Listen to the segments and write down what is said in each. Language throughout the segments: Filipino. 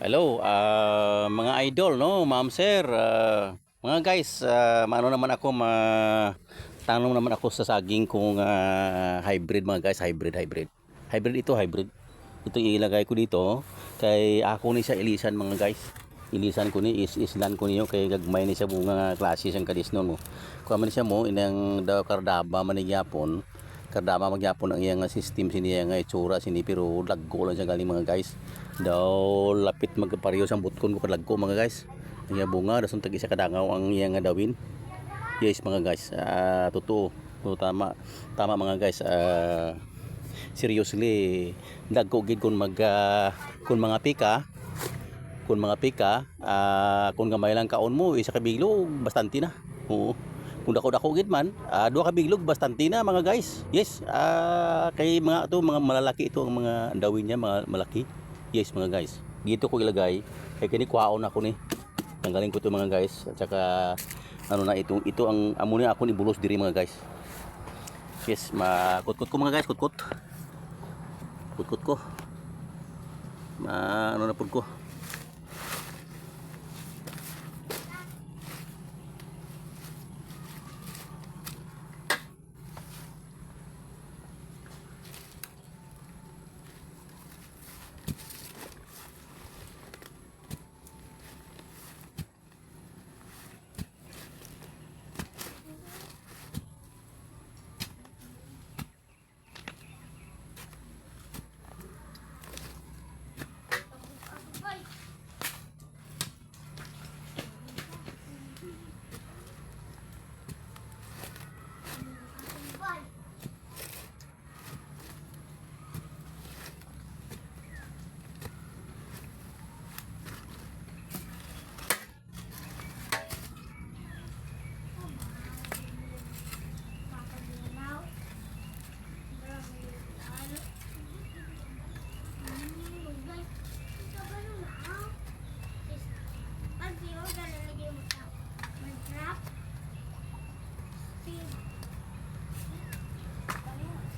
Hello, mga idol, no, ma'am, sir, mga guys, maano naman ako, tanong naman ako sa saging kung hybrid mga guys, hybrid ito, hybrid. Ito ilagay ko dito, kay ako ni siya ilisan mga guys. Ilisan ko ni islan ko niyo kay gagmay ni siya bunga klase siyang kadisnon mo. Kuha man siya mo inang daw kardaba man gyapon. Kardama magyapon ang iyang system siniya nga itsura sini pero laggo lang siya galing mga guys. Daw lapit magpareho sang butkon ko kadlagko mga guys. Ang iyang bunga dason tag isa kadangaw ang iyang dawin. Yes mga guys, totoo. So, tama mga guys. Seriously dagko gid kun mga pika kung gamay lang kaon mo isa ka bilog bastante na. Oo. Kung dako-dako gid man, duha ka biglog bastante na mga guys. Yes, kay mga to mga malalaki ito ang mga dawin niya, mga malaki. Yes mga guys. Dito ko ilagay kay kini kuhaon ako ni. Tanggalin ko to mga guys. At saka ano na ito ang amo ni ako ni bulos diri mga guys. Yes, makutkot ko mga guys, kutkot. Kutkot ko. Ano na pud ko.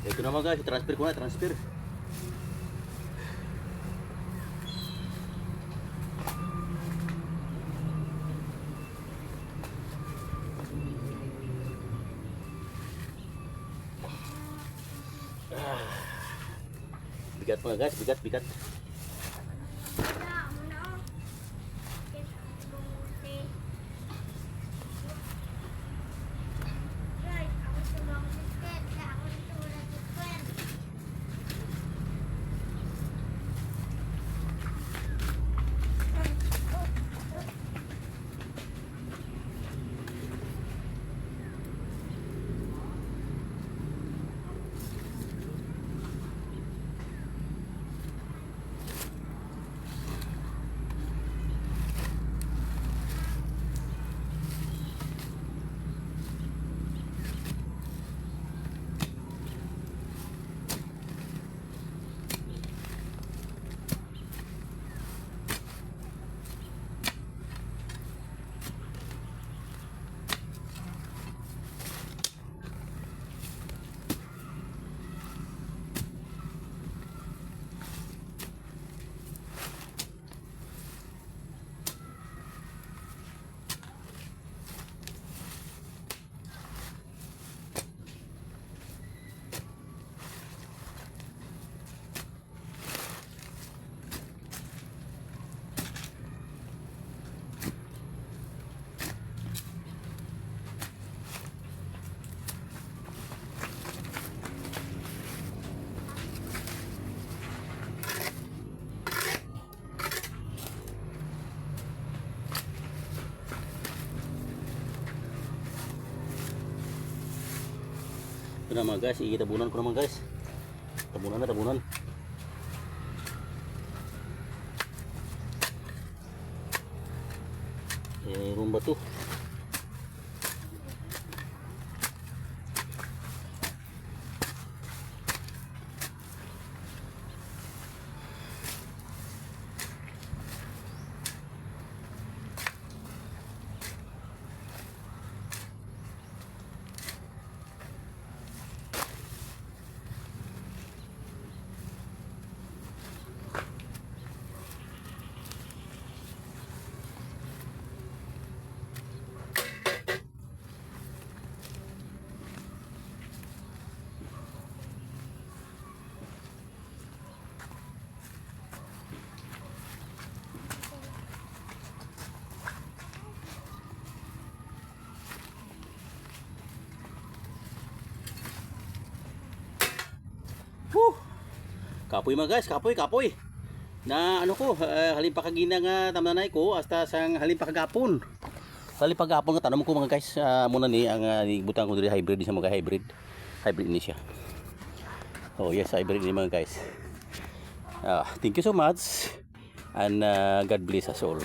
Ito na mga guys, transfer ko na, transfer. Bigat mga guys, bigat. Ito na mga guys, itabunan ko naman guys. Tabunan. Rumba to. Kapoy mga guys, kapoy. Na ano ko, halin pa kagina nga tamnanay ko hasta sang halin pa kagapon. Halin pa kagapon nga tanong ko mga guys, muna ni ang butang ko diri hybrid sa mga hybrid. Hybrid ni siya. Oh yes, hybrid ni mga guys. Thank you so much and God bless us all.